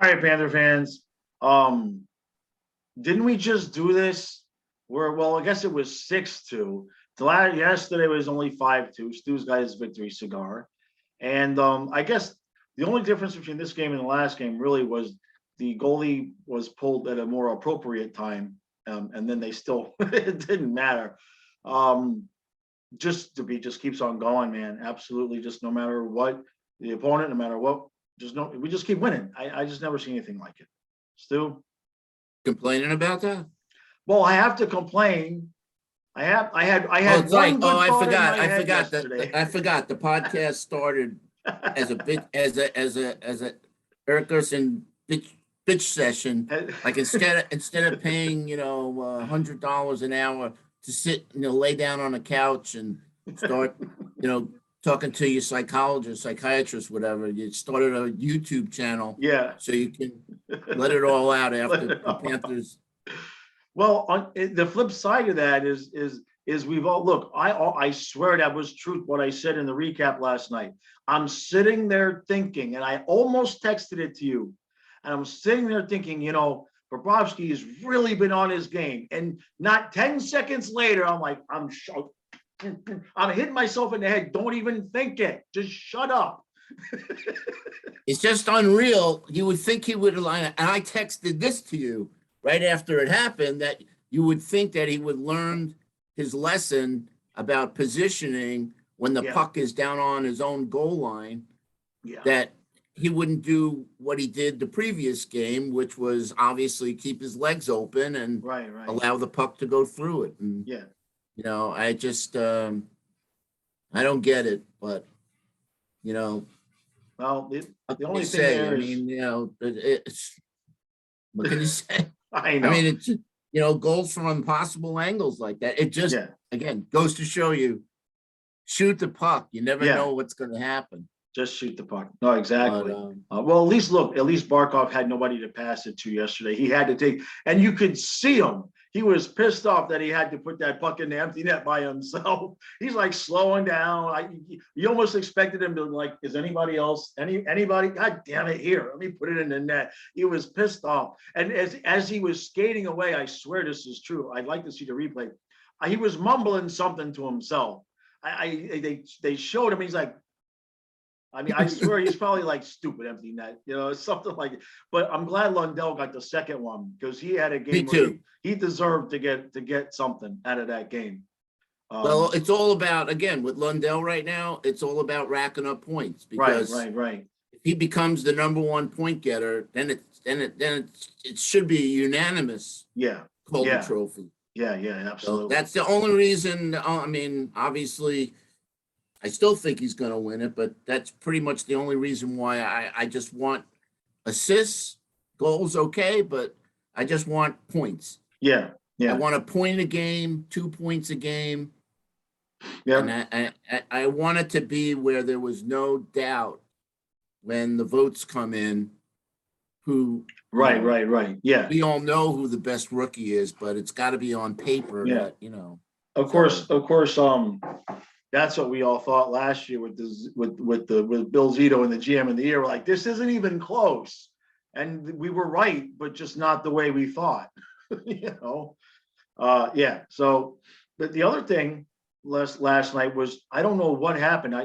right, Panther fans. Um, didn't we just do this? Well, I guess it was 6-2. Yesterday was only 5-2. Stu's got his victory cigar. And I guess the only difference between this game and the last game really was the goalie was pulled at a more appropriate time. And then they still it didn't matter. Just keeps on going, man. Absolutely, just no matter what the opponent, no matter what, we just keep winning. I just never seen anything like it. Stu? Complaining about that? Well, I have to complain. I had It's one like, good I thought in forgot. my I head forgot yesterday. that. I forgot the podcast started as a bit as a Erkerson bitch session. Like instead of paying $100 an hour to sit lay down on a couch and start talking to your psychologist, psychiatrist, whatever. You started a YouTube channel, Yeah. so you can let it all out after Let it the all Panthers. Well, the flip side of that is we've all look. I swear that was truth. What I said in the recap last night. I'm sitting there thinking, and I almost texted it to you. And I'm sitting there thinking, Bobrovsky has really been on his game. And not 10 seconds later, I'm like, I'm hitting myself in the head. Don't even think it. Just shut up. It's just unreal. You would think he would align. And I texted this to you right after it happened, that you would think that he would learn his lesson about positioning when the puck is down on his own goal line, that he wouldn't do what he did the previous game, which was obviously keep his legs open and allow the puck to go through it. And, I just, I don't get it, but, well, the only thing say, there I is, mean, it's, what can you say? I know. I mean, it's, goals from impossible angles like that. It just, again, goes to show you, shoot the puck. You never know what's going to happen. Just shoot the puck. No, exactly. But, well, at least Barkov had nobody to pass it to yesterday. He had to take, and you could see him. He was pissed off that he had to put that puck in the empty net by himself. He's like slowing down. You almost expected him to like, is anybody else? Anybody? God damn it! Here, let me put it in the net. He was pissed off, and as he was skating away, I swear this is true. I'd like to see the replay. He was mumbling something to himself. They showed him. He's like, I swear he's probably like stupid empty net, something like it. But I'm glad Lundell got the second one because he had a game where he deserved to get something out of that game. Well, it's all about, again, with Lundell right now, it's all about racking up points because right. If he becomes the number one point getter, then it should be a unanimous Calder Trophy. Yeah, absolutely. So that's the only reason. I mean, obviously, I still think he's going to win it, but that's pretty much the only reason why I just want assists, goals, okay, but I just want points. Yeah. I want a point a game, 2 points a game. Yeah. And I want it to be where there was no doubt when the votes come in who. Right. Yeah. We all know who the best rookie is, but it's got to be on paper that, Of course, that's what we all thought last year with Bill Zito and the GM of the year. We're like, this isn't even close, and we were right, but just not the way we thought. So, but the other thing last night was I don't know what happened.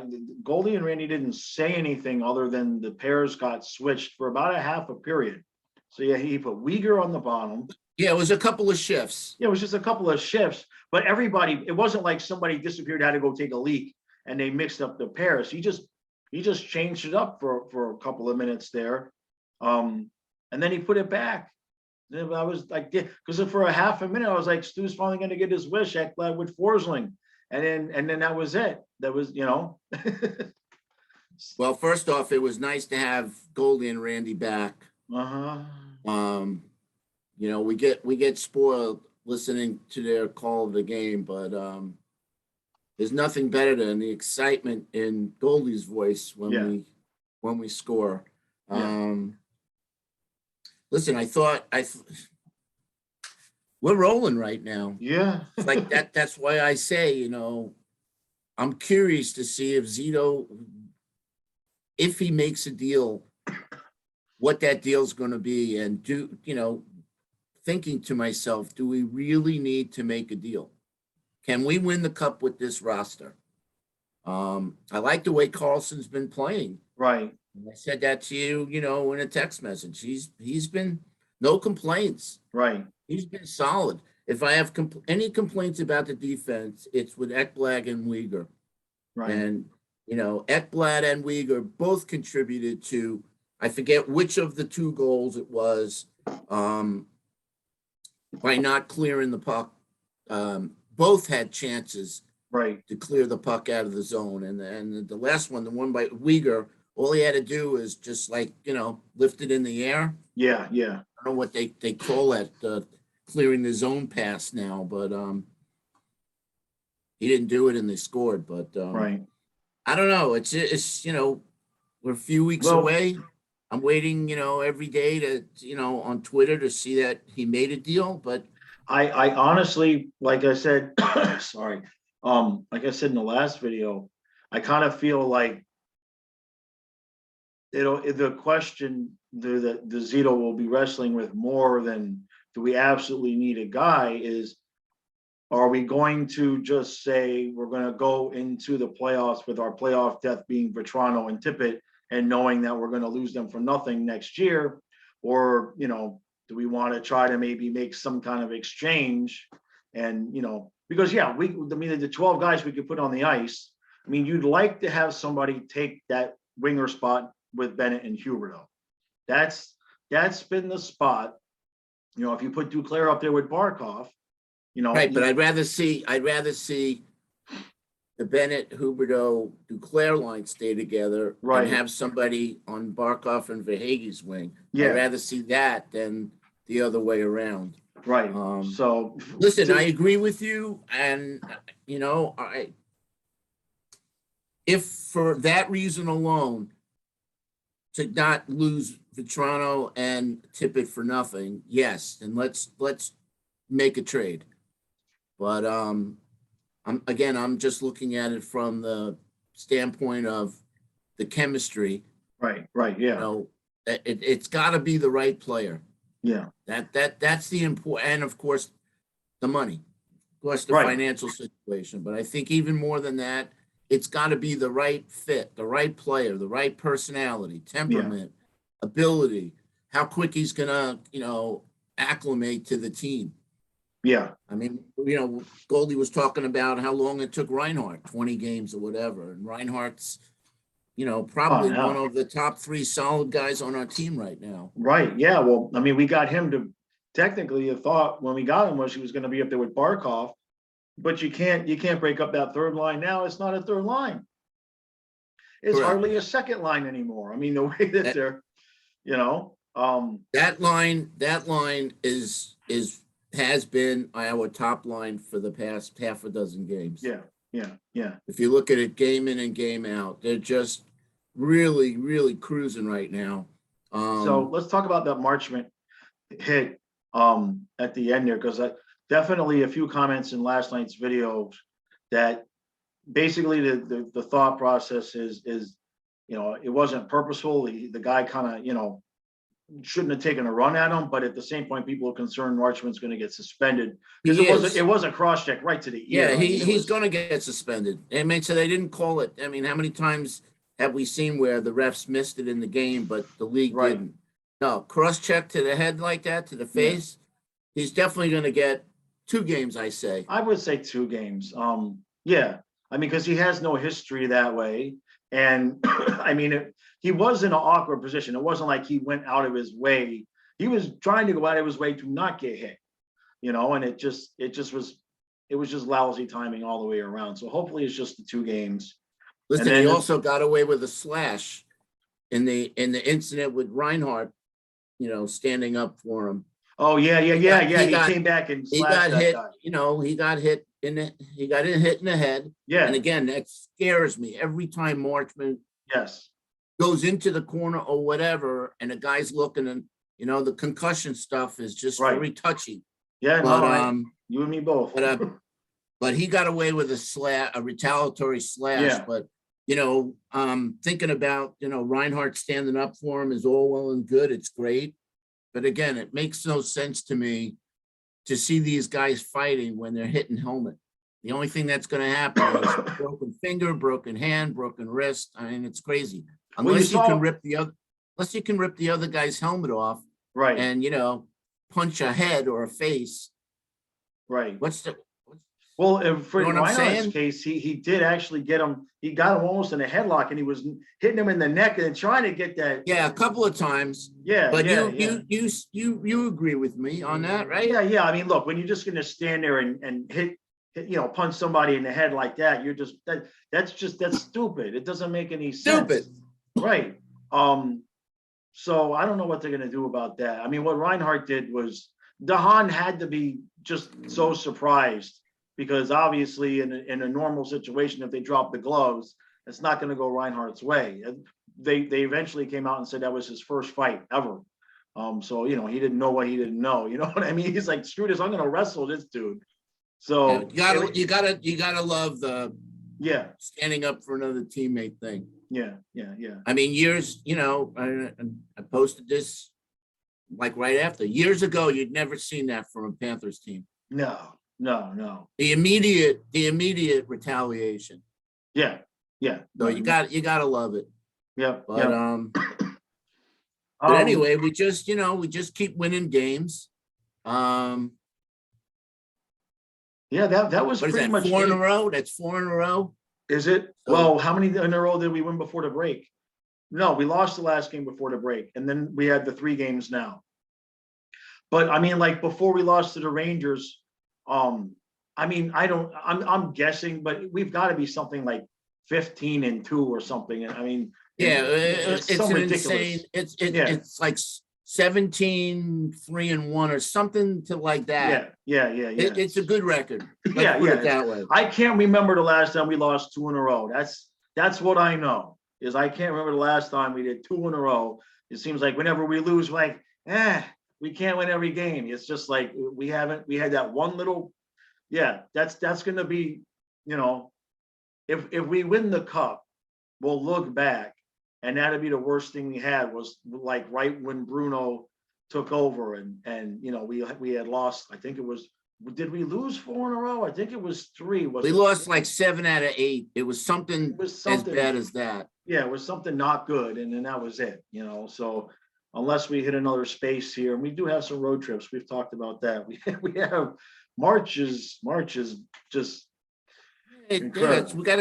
Goldie and Randy didn't say anything other than the pairs got switched for about a half a period. So he put Uyghur on the bottom. Yeah, it was a couple of shifts. Yeah, it was just a couple of shifts, but everybody, it wasn't like somebody disappeared, had to go take a leak, and they mixed up the pairs. He just changed it up for a couple of minutes there. And then he put it back. And I was like, because for a half a minute, I was like, Stu's finally going to get his wish with Forsling. And then that was it. That was, Well, first off, it was nice to have Goldie and Randy back. We get spoiled listening to their call of the game, but there's nothing better than the excitement in Goldie's voice when we score. Listen, we're rolling right now. Yeah. Like that. That's why I say, I'm curious to see if Zito, if he makes a deal what that deal's going to be, and thinking to myself, do we really need to make a deal? Can we win the cup with this roster? I like the way Carlson's been playing. Right. And I said that to you, in a text message. He's been no complaints. Right. He's been solid. If I have any complaints about the defense, it's with Ekblad and Uyghur. Right. And, Ekblad and Uyghur both contributed to, I forget which of the 2 goals it was, by not clearing the puck. Both had chances Right. to clear the puck out of the zone. And the last one, the one by Uyghur, all he had to do is just lift it in the air. Yeah. I don't know what they call it, clearing the zone pass now, but he didn't do it and they scored. But Right. I don't know. It's we're a few weeks away. I'm waiting, every day to, on Twitter to see that he made a deal. But I honestly, like I said, sorry. Like I said in the last video, I kind of feel like the question the Zito will be wrestling with more than do we absolutely need a guy is, are we going to just say we're going to go into the playoffs with our playoff death being Vetrano and Tippett and knowing that we're going to lose them for nothing next year? Or, do we want to try to maybe make some kind of exchange? And, because the 12 guys we could put on the ice, you'd like to have somebody take that winger spot with Bennett and Huberdeau. That's been the spot. If you put Duclair up there with Barkov, right, but I'd rather see the Bennett, Huberdeau, Duclair line stay together, right, and have somebody on Barkov and Verhaeghe's wing. Yeah. I'd rather see that than the other way around. Right. So listen, I agree with you, and if for that reason alone, to not lose Vetrano and Tippett for nothing, yes, then let's make a trade. But I'm just looking at it from the standpoint of the chemistry. Right, yeah. It's got to be the right player. Yeah. That's the important, and of course, the money, of course, the financial situation. But I think even more than that, it's got to be the right fit, the right player, the right personality, temperament, ability, how quick he's gonna, acclimate to the team. Yeah. Goldie was talking about how long it took Reinhart, 20 games or whatever. And Reinhart's, probably one of the top 3 solid guys on our team right now. Right. Yeah. Well, we got him to technically the thought when we got him was he was going to be up there with Barkov, but you can't break up that third line now. It's not a third line. It's Correct. Hardly a second line anymore. The way that they're, that line has been our top line for the past half a dozen games. Yeah. If you look at it game in and game out, they're just really, really cruising right now. So let's talk about that Marchment hit at the end there, because definitely a few comments in last night's video that basically the thought process is it wasn't purposeful. The guy kind of shouldn't have taken a run at him, but at the same point, people are concerned Marchment's going to get suspended because it was a cross check right to the ear. Yeah, he's going to get suspended. So they didn't call it. How many times have we seen where the refs missed it in the game, but the league didn't? No, cross check to the head like that, to the face. Yeah. He's definitely going to get 2 games, I say. I would say 2 games. Because he has no history that way. And he was in an awkward position. It wasn't like he went out of his way. He was trying to go out of his way to not get hit, and it was just lousy timing all the way around. So hopefully it's just the 2 games. Listen, he also got away with a slash in the incident with Reinhart, standing up for him. Oh yeah. He came back and he got hit. He got hit hit in the head. Yeah. And again, that scares me every time Marchment goes into the corner or whatever, and the guy's looking, and the concussion stuff is just very touchy. Yeah, but, you and me both. But he got away with a retaliatory slash. Yeah. But thinking about, Reinhardt standing up for him is all well and good. It's great. But again, it makes no sense to me to see these guys fighting when they're hitting helmet. The only thing that's going to happen is broken finger, broken hand, broken wrist. I mean, it's crazy. Unless you can rip the other guy's helmet off, right, and punch a head or a face. right. Well, for Reinhardt's case, he did actually get him. He got him almost in a headlock, and he was hitting him in the neck and trying to get that. Yeah, a couple of times. Yeah, but yeah, you agree with me on that, right? Yeah. I mean, look, when you're just going to stand there and hit, punch somebody in the head like that, you're just that's stupid. It doesn't make any sense. Stupid, right? So I don't know what they're going to do about that. I mean, what Reinhardt did was Dahan had to be just so surprised. Because obviously, in a normal situation, if they drop the gloves, it's not going to go Reinhardt's way. They eventually came out and said that was his first fight ever. So he didn't know what he didn't know. You know what I mean? He's like, screw this, I'm going to wrestle this dude. So you gotta love the standing up for another teammate thing. Yeah. I mean, I posted this like right after. Years ago, you'd never seen that from a Panthers team. No. The immediate retaliation. Yeah. So you gotta love it. Yeah. But but anyway, we just keep winning games. Yeah, that was pretty much 4 in a row. That's 4 in a row. Is it? So, well, how many in a row did we win before the break? No, we lost the last game before the break, and then we had the 3 games now. But I mean, like before we lost to the Rangers. I mean, I'm guessing, but we've got to be something like 15-2 or something. And I mean, it's an insane. It's like 17-3-1 or something to like that. Yeah. It's a good record. Let's put it that way. I can't remember the last time we lost 2 in a row. That's what I know is I can't remember the last time we did 2 in a row. It seems like whenever we lose, we're like, we can't win every game. It's just like we had that one little, that's going to be, if we win the cup, we'll look back and that'd be the worst thing we had was like right when Bruno took over and we had lost, I think it was, did we lose 4 in a row? I think it was 3. We lost like 7 out of 8. It was something as bad as that. Yeah, it was something not good. And then that was it, so unless we hit another space here, and we do have some road trips. We've talked about that. We have March is just incredible. We got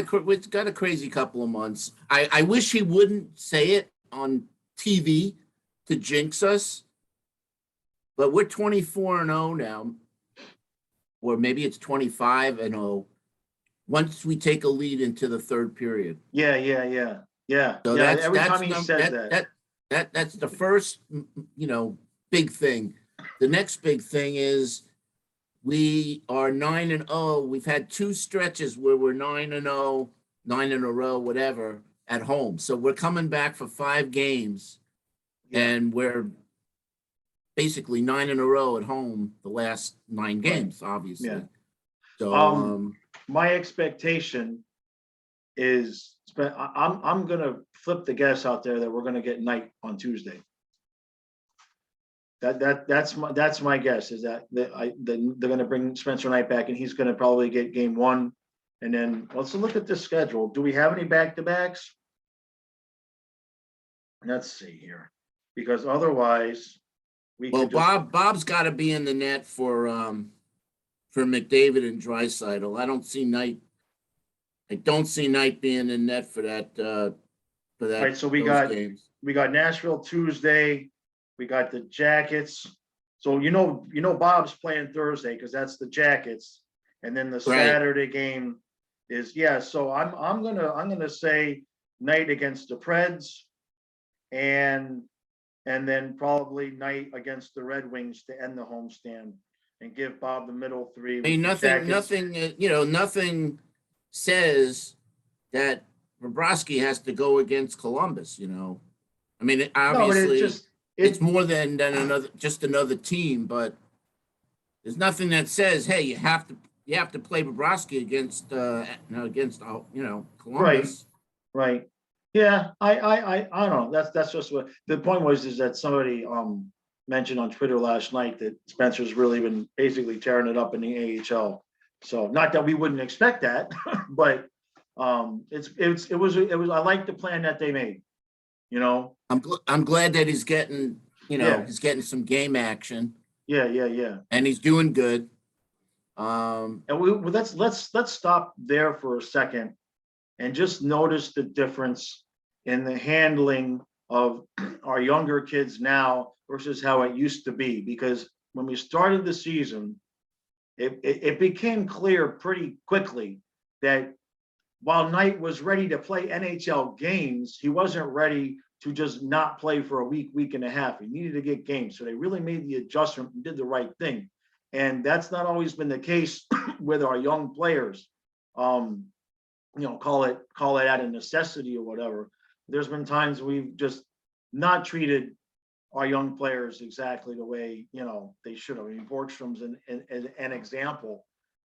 a crazy couple of months. I wish he wouldn't say it on TV to jinx us, but we're 24-0 now, or maybe it's 25-0. Once we take a lead into the 3rd period. Yeah. So every time he said that. That's the first, big thing. The next big thing is we are 9-0. We've had 2 stretches where we're 9-0, 9 in a row, whatever, at home. So we're coming back for 5 games, and we're basically 9 in a row at home the last 9 games, obviously. Yeah. So my expectation is I'm gonna flip the guess out there that we're gonna get Knight on Tuesday. That's my guess is that they're gonna bring Spencer Knight back and he's gonna probably get game 1, and then let's look at the schedule. Do we have any back-to-backs? Let's see here, because otherwise we. Well, Bob's got to be in the net for McDavid and Draisaitl. I don't see Knight being in net for that. All right, so we got Nashville Tuesday. We got the Jackets. So Bob's playing Thursday because that's the Jackets, and then the Saturday game is So I'm gonna say Knight against the Preds, and then probably Knight against the Red Wings to end the homestand and give Bob the middle 3. I mean, nothing says that Bobrovsky has to go against Columbus. I mean, obviously, it's more than another team, but there's nothing that says, hey, you have to play Bobrovsky against Columbus. Right. right. Yeah, I don't know. That's just what the point was, is that somebody mentioned on Twitter last night that Spencer's really been basically tearing it up in the AHL. So not that we wouldn't expect that, but it was I like the plan that they made, you know. I'm glad that he's getting, Yeah, he's getting some game action yeah. and he's doing good. And let's stop there for a second and just notice the difference in the handling of our younger kids now versus how it used to be. Because when we started the season, it became clear pretty quickly that while Knight was ready to play NHL games, he wasn't ready to just not play for a week and a half. He needed to get games. So they really made the adjustment and did the right thing. And that's not always been the case with our young players. Call it out of necessity or whatever. There's been times we've just not treated our young players exactly the way they should have. I mean, Borgstrom's an example,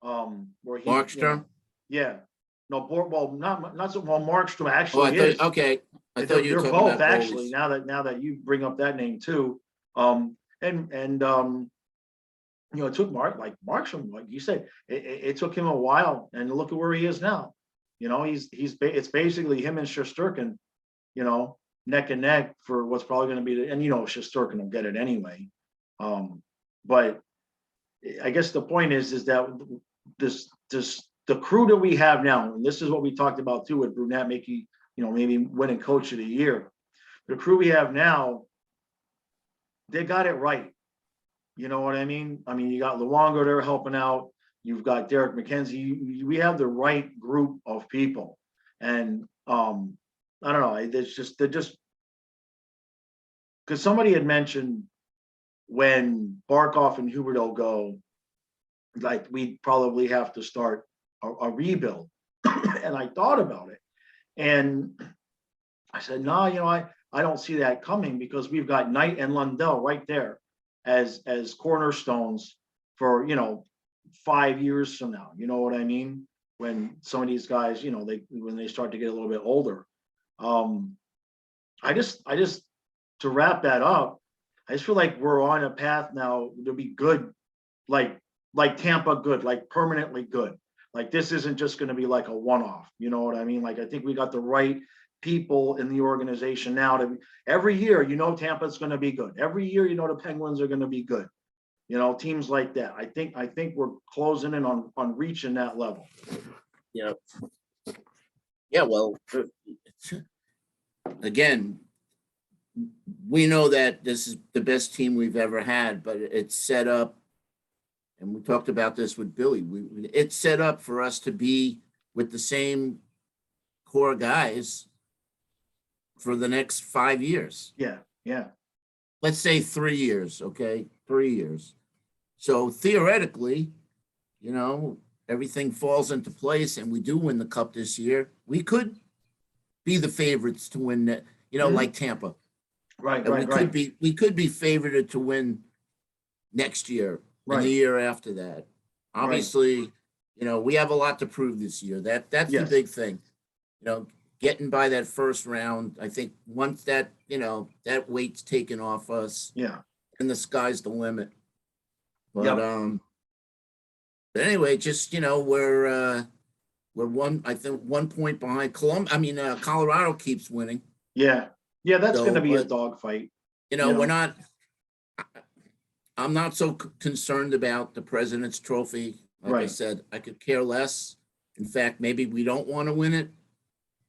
where he, Markstrom. Yeah, no, not so well. Markstrom Oh, actually is. okay. I thought you were They're talking both about actually. goalies. Now that you bring up that name too, it took Markstrom, like you said, it took him a while, and look at where he is now. It's basically him and Shesterkin, neck and neck for what's probably going to be and Shesterkin will get it anyway. But I guess the point is that this the crew that we have now, and this is what we talked about too with Brunette making, maybe winning coach of the year. The crew we have now, they got it right. You know what I mean? I mean, you got Luongo there helping out. You've got Derek McKenzie. We have the right group of people, and I don't know. They're just because somebody had mentioned when Barkov and Huberdeau go, like we'd probably have to start a rebuild, and I thought about it, and I said, no, I don't see that coming because we've got Knight and Lundell right there as cornerstones for 5 years from now. You know what I mean? When some of these guys, when they start to get a little bit older. I just to wrap that up, I just feel like we're on a path now to be good, like Tampa good, like permanently good. Like this isn't just going to be like a one-off. You know what I mean? Like I think we got the right people in the organization now to every year, Tampa's going to be good. Every year, the Penguins are going to be good. Teams like that. I think we're closing in on reaching that level. Yeah. Yeah. Well, again, we know that this is the best team we've ever had, but it's set up, and we talked about this with Billy. It's set up for us to be with the same core guys for the next 5 years. Yeah. Let's say 3 years, okay? 3 years. So theoretically, everything falls into place and we do win the cup this year. We could be the favorites to win that, like Tampa. Right. We could be favored to win next year and the year after that. Obviously, we have a lot to prove this year. That's the big thing. Getting by that first round, I think once that, that weight's taken off us, and the sky's the limit. But but anyway, just we're 1 point behind Colorado keeps winning. Yeah, that's going to be a dogfight. We're not. I'm not so concerned about the President's Trophy. Like I said, I could care less. In fact, maybe we don't want to win it.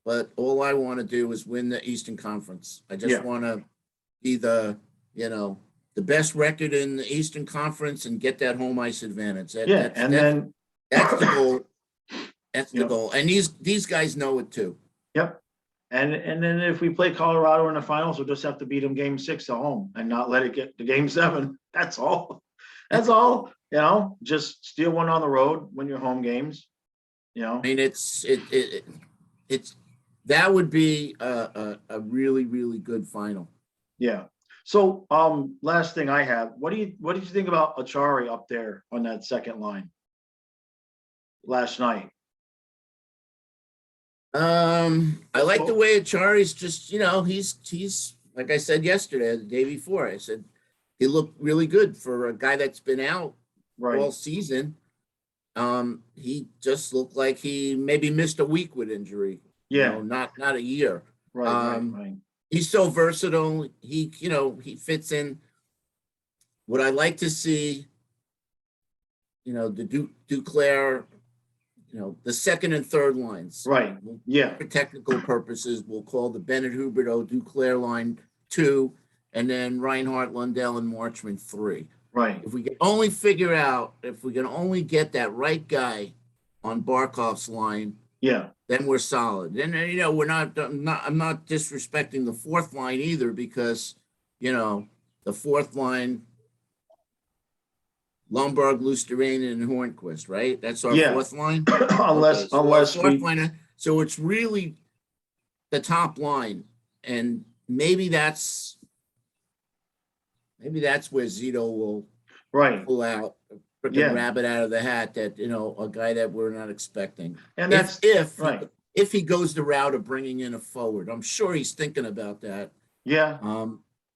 But all I want to do is win the Eastern Conference. I just want to be the best record in the Eastern Conference and get that home ice advantage. That's the goal. That's the goal. And these guys know it too. Yep. And then if we play Colorado in the finals, we'll just have to beat them Game 6 at home and not let it get to Game 7. That's all. That's all. Just steal one on the road, win your home games. I mean, it's that would be a really, really good final. Yeah. So last thing I have, what did you think about Achari up there on that second line last night? I like the way Achari's just, he's like I said yesterday, the day before, I said he looked really good for a guy that's been out Right. all season. He just looked like he maybe missed a week with injury. Yeah. Not a year. Right. He's so versatile. He fits in. What I like to see, the Duclair, the second and third lines. Right. Yeah. For technical purposes, we'll call the Bennett Huberdeau Duclair line 2, and then Reinhart, Lundell, and Marchman 3. Right. If we can only get that right guy on Barkov's line, yeah, then we're solid. And I'm not disrespecting the fourth line either, because the fourth line, Lombard, Lusterrain, and Hornquist, right? That's our fourth line. unless So it's really the top line, and maybe that's where Zito will pull out a freaking rabbit out of the hat, that a guy that we're not expecting. And that's if he goes the route of bringing in a forward. I'm sure he's thinking about that. Yeah.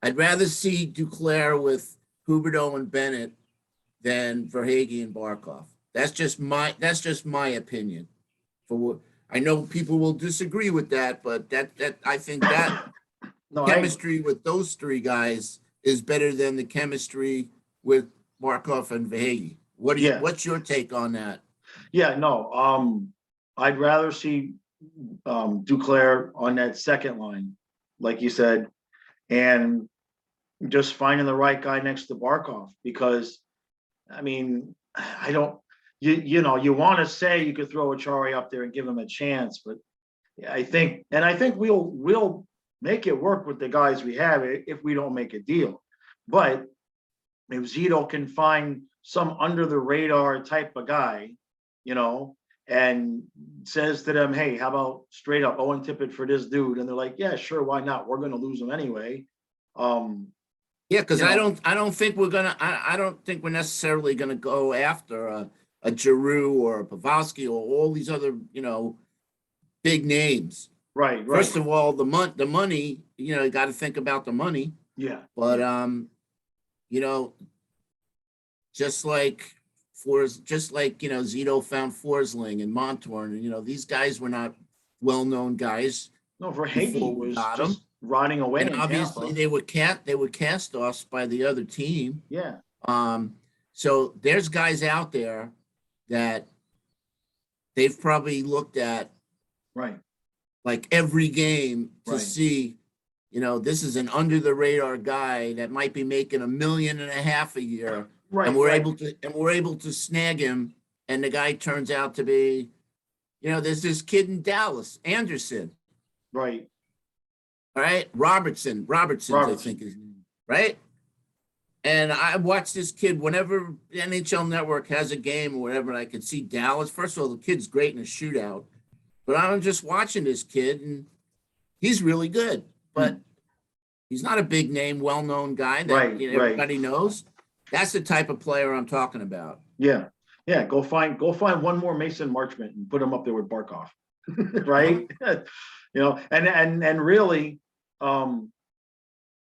I'd rather see Duclair with Huberdeau and Bennett than Verhaeghe and Barkov. That's just my opinion. I know people will disagree with that, but I think that chemistry with those three guys is better than the chemistry with Barkov and Verhaeghe. What's your take on that? Yeah, no. I'd rather see Duclair on that second line, like you said, and just finding the right guy next to Barkov, because I mean, I don't, you want to say you could throw Achari up there and give him a chance, but I think we'll make it work with the guys we have if we don't make a deal. But if Zito can find some under the radar type of guy, and says to them, hey, how about straight up Owen Tippett for this dude? And they're like, yeah, sure, why not? We're going to lose him anyway. Yeah, because I don't think we're necessarily gonna go after a Giroux or a Pavelski or all these other big names. Right. First of all, the money, you got to think about the money. Yeah. But just like Zito found Forsling and Montour, and these guys were not well-known guys. No, Verhaeghe was just rotting away. And obviously they were cast-offs by the other team. Yeah. So there's guys out there that they've probably looked at, right, like every game to see, this is an under the radar guy that might be making $1.5 million a year. Right. And we're able to snag him, and the guy turns out to be, there's this kid in Dallas, Anderson. Right. All right, Robertson, I think his name, right? And I watch this kid whenever the NHL Network has a game or whatever, and I can see Dallas. First of all, the kid's great in a shootout, but I'm just watching this kid, and he's really good, but he's not a big name, well-known guy that everybody knows. That's the type of player I'm talking about. Yeah. Go find one more Mason Marchment and put him up there with Barkov, right? And really,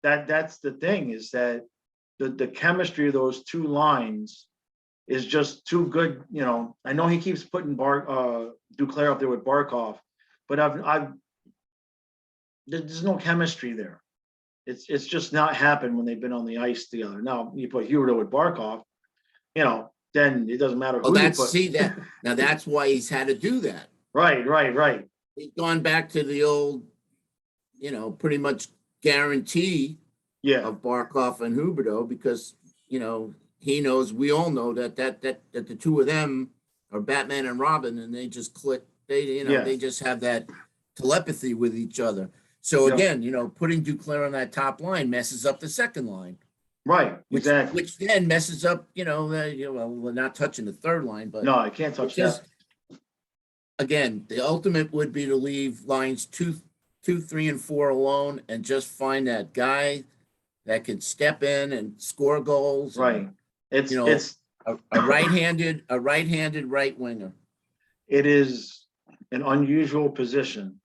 that's the thing, is that the chemistry of those two lines is just too good. I know he keeps putting Duclair up there with Barkov, but there's no chemistry there. It's just not happened when they've been on the ice together. Now you put Huberdeau with Barkov, then it doesn't matter who you put. Now that's why he's had to do that. Right. He's gone back to the old, pretty much guarantee of Barkov and Huberdeau, because he knows, we all know that the two of them are Batman and Robin, and they just click. They just have that telepathy with each other. So again, putting Duclair on that top line messes up the second line. Right, exactly. Which then messes up, we're not touching the third line, but no, I can't touch that. Again, the ultimate would be to leave lines 2, 3, and 4 alone, and just find that guy that could step in and score goals. Right. It's a right-handed right winger. It is an unusual position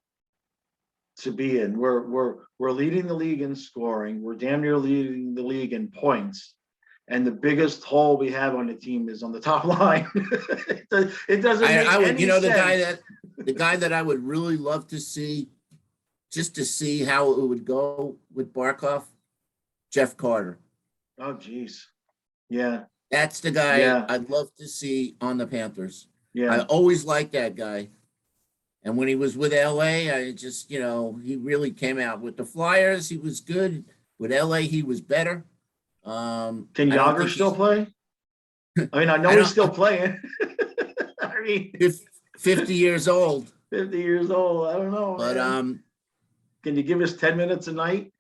to be in. We're leading the league in scoring. We're damn near leading the league in points. And the biggest hole we have on the team is on the top line. It doesn't make I would, any sense. the guy that I would really love to see, just to see how it would go with Barkov, Jeff Carter. Oh, geez. Yeah. That's the guy Yeah. I'd love to see on the Panthers. Yeah. I always liked that guy. And when he was with LA, I just, he really came out with the Flyers. He was good. With LA, he was better. Can Yager still play? I mean, I know he's still playing. I mean, 50 years old. 50 years old. I don't know. But man. Can you give us 10 minutes a night?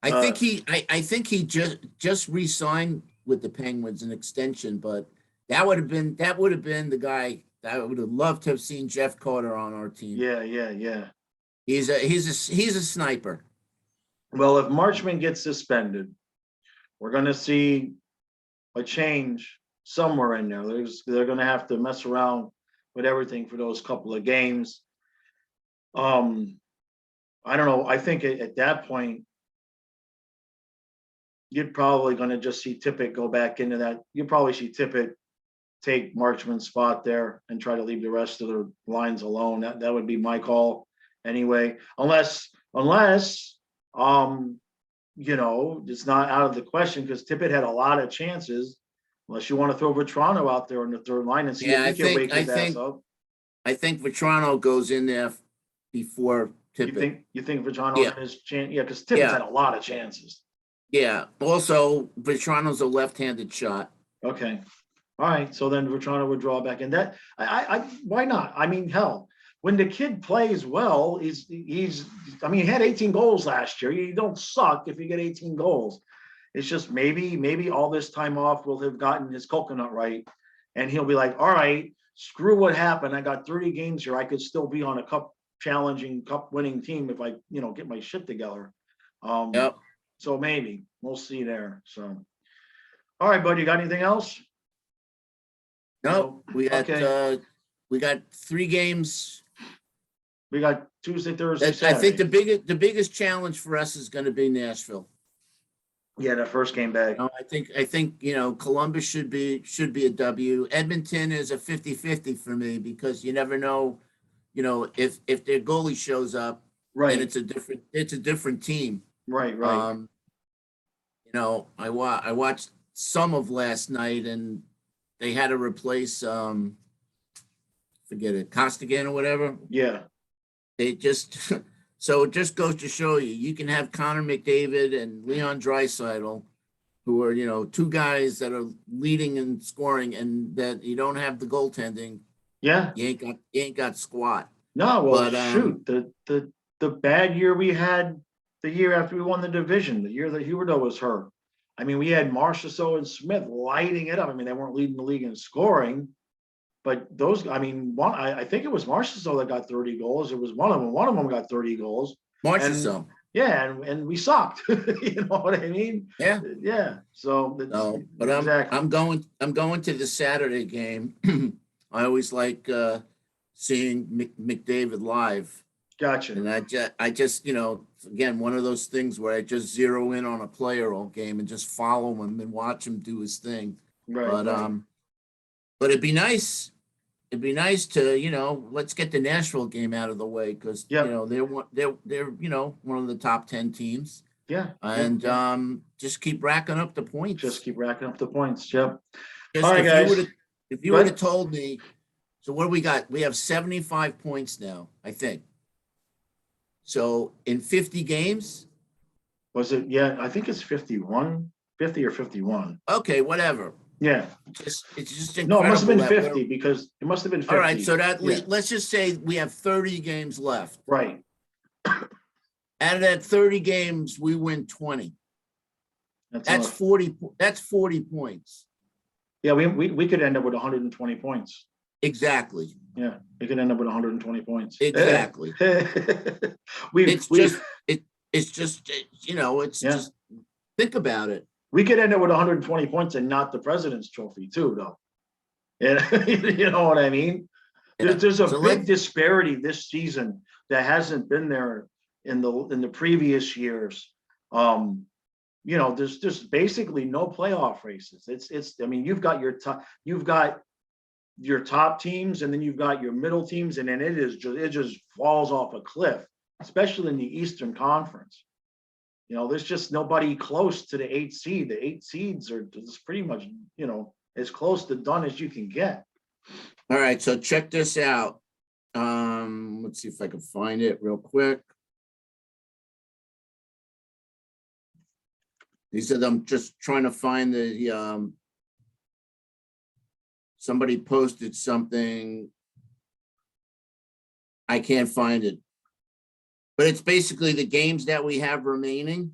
I think he just re-signed with the Penguins an extension, but that would have been the guy that I would have loved to have seen Jeff Carter on our team. Yeah. He's a sniper. Well, if Marchman gets suspended, we're going to see a change somewhere in there. They're going to have to mess around with everything for those couple of games. I don't know. I think at that point, you're probably going to just see Tippett go back into that. You probably see Tippett take Marchman's spot there and try to leave the rest of the lines alone. That would be my call anyway, unless it's not out of the question because Tippett had a lot of chances. Unless you want to throw Vetrano out there on the third line and see if he can wake his ass up. I think Vetrano goes in there before Tippett. You think Vetrano has his chance? Yeah, because Tippett's had a lot of chances. Yeah. Also, Vetrano's a left-handed shot. Okay. All right. So then Vetrano would draw back in. That why not? I mean, hell, when the kid plays well, he had 18 goals last year. You don't suck if you get 18 goals. It's just maybe all this time off will have gotten his coconut right. And he'll be like, all right, screw what happened. I got 30 games here. I could still be on a challenging cup winning team if I, get my shit together. Yep. So maybe we'll see there. So, all right, bud, you got anything else? No, we got 3 games. We got Tuesday, Thursday, Saturday. I think the biggest challenge for us is going to be Nashville. Yeah, that first game back. I think Columbus should be a W. Edmonton is a 50-50 for me because you never know, if their goalie shows up, right, and it's a different team. Right. I watched some of last night and they had to replace forget it, Costigan or whatever. Yeah. They just so it just goes to show you can have Connor McDavid and Leon Draisaitl, who are, 2 guys that are leading and scoring, and that you don't have the goaltending. Yeah. You ain't got squat. No, well, shoot, the bad year we had the year after we won the division, the year that Huberdeau was hurt. I mean, we had Marchessault and Smith lighting it up. I mean, they weren't leading the league in scoring, but I think it was Marchessault that got 30 goals. It was one of them. One of them got 30 goals. Marchessault. Yeah, and we sucked. You know what I mean? Yeah. Yeah. So no, but exactly. I'm going to the Saturday game. I always like seeing McDavid live. Gotcha. And I just again, one of those things where I just zero in on a player all game and just follow him and watch him do his thing. Right. But it'd be nice. It'd be nice to, let's get the Nashville game out of the way because they're one of the top 10 teams. Yeah. And just keep racking up the points. Yep. All right, guys. If you would have told me, so what do we got? We have 75 points now, I think. So in 50 games? Was it? Yeah, I think it's 50 or 51. Okay, whatever. Yeah. It's just incredible. No, it must have been 50 because it must have been 50. All right, so let's just say we have 30 games left. Right. Out of that 30 games, we win 20. That's 40. That's 40 points. Yeah, we could end up with 120 points. Exactly. Yeah, we could end up with 120 points. Exactly. It's just think about it. We could end up with 120 points and not the President's Trophy too, though. Yeah, you know what I mean? Yeah. There's a So big disparity this season that hasn't been there in the previous years. There's basically no playoff races. I mean, you've got your top teams, and then you've got your middle teams, and then it just falls off a cliff, especially in the Eastern Conference. There's just nobody close to the 8th seed. The 8 seeds are just pretty much, as close to done as you can get. All right, so check this out. Let's see if I can find it real quick. He said, I'm just trying to find the, somebody posted something. I can't find it. But it's basically the games that we have remaining.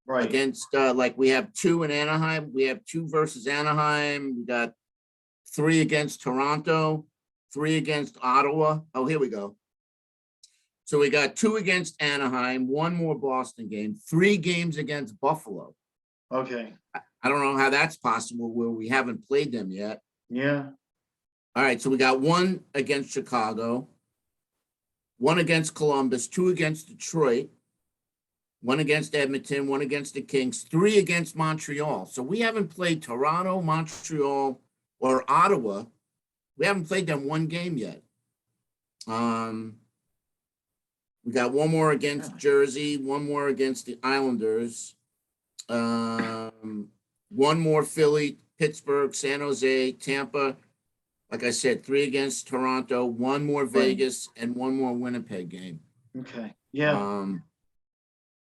Right. Against, like we have 2 in Anaheim. We have 2 versus Anaheim. We got 3 against Toronto, 3 against Ottawa. Oh, here we go. So we got 2 against Anaheim, 1 more Boston game, 3 games against Buffalo. Okay. I don't know how that's possible where we haven't played them yet. Yeah. All right, so we got 1 against Chicago, 1 against Columbus, 2 against Detroit, 1 against Edmonton, 1 against the Kings, 3 against Montreal. So we haven't played Toronto, Montreal, or Ottawa. We haven't played them 1 game yet. We got 1 more against Jersey, 1 more against the Islanders, 1 more Philly, Pittsburgh, San Jose, Tampa. Like I said, 3 against Toronto, 1 more Vegas, and 1 more Winnipeg game. Okay. Yeah.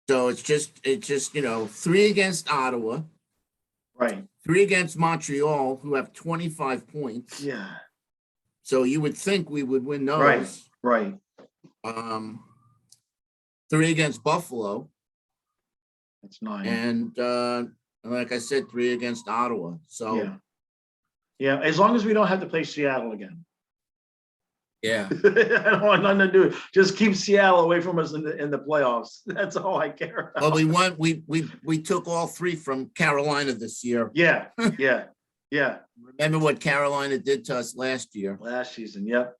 So it's just 3 against Ottawa, Right. 3 against Montreal, who have 25 points. Yeah. So you would think we would win those. Right. 3 against Buffalo. That's 9. And like I said, 3 against Ottawa. So yeah. As long as we don't have to play Seattle again. Yeah. I don't want nothing to do. Just keep Seattle away from us in the playoffs. That's all I care about. Well, we took all 3 from Carolina this year. Yeah. Remember what Carolina did to us last year? Last season. Yep.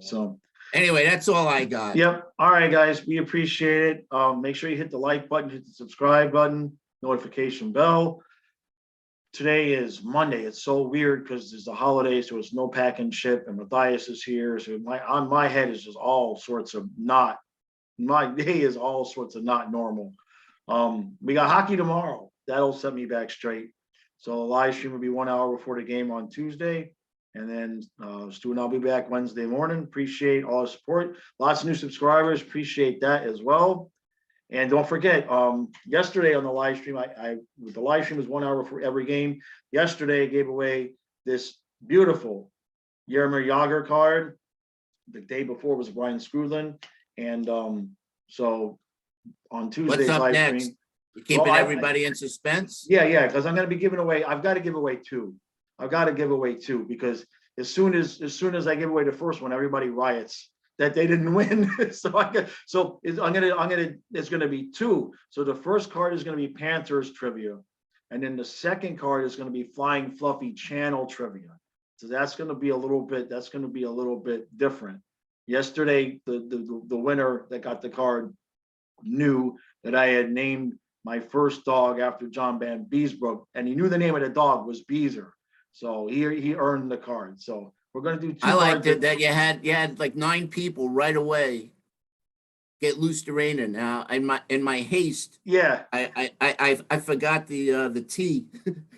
So anyway, that's all I got. Yep. All right, guys. We appreciate it. Make sure you hit the like button, hit the subscribe button, notification bell. Today is Monday. It's so weird because there's the holiday, so it's no pack and ship, and Matthias is here. So my head is just all sorts of not. My day is all sorts of not normal. We got hockey tomorrow. That'll set me back straight. So the live stream will be 1 hour before the game on Tuesday. And then Stu and I'll be back Wednesday morning. Appreciate all the support. Lots of new subscribers. Appreciate that as well. And don't forget, yesterday on the live stream, the live stream was 1 hour before every game. Yesterday, I gave away this beautiful Jaromir Jagr card. The day before was Brian Skrudland. And so on Tuesday's What's up live next? stream. You keeping everybody in suspense? Yeah, because I'm going to be giving away. I've got to give away 2. I've got to give away 2 because as soon as I give away the first one, everybody riots that they didn't win. It's gonna be 2. So the first card is gonna be Panthers trivia, and then the second card is gonna be Flying Fluffy Channel trivia. So that's gonna be a little bit different. Yesterday, the winner that got the card knew that I had named my first dog after John Van Beesbrook, and he knew the name of the dog was Beezer. So he earned the card. So we're going to do 2 I liked it that you had like 9 people right away get Lusterana. Now in my haste, I forgot the T,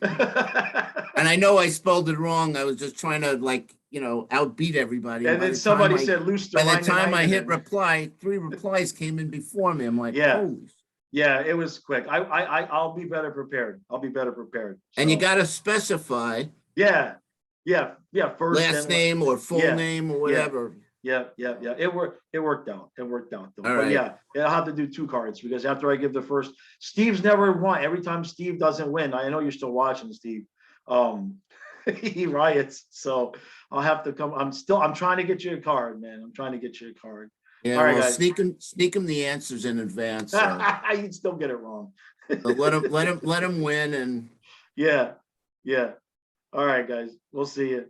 and I know I spelled it wrong. I was just trying to outbeat everybody. And then somebody said Lusterana. By the time I hit reply, 3 replies came in before me. I'm like, holy. Yeah, it was quick. I'll be better prepared. So. And you got to specify. Yeah. First last name or full name or whatever. Yeah. It worked out. Though. All But right. yeah, I'll have to do 2 cards because after I give the first, Steve's never won. Every time Steve doesn't win, I know you're still watching, Steve. He riots. So I'll have to come. I'm trying to get you a card, man. I'm trying to get you a card. Yeah, all right, well, guys. sneak him the answers in advance. You'd still get it wrong. So let him win and Yeah. All right, guys. We'll see you.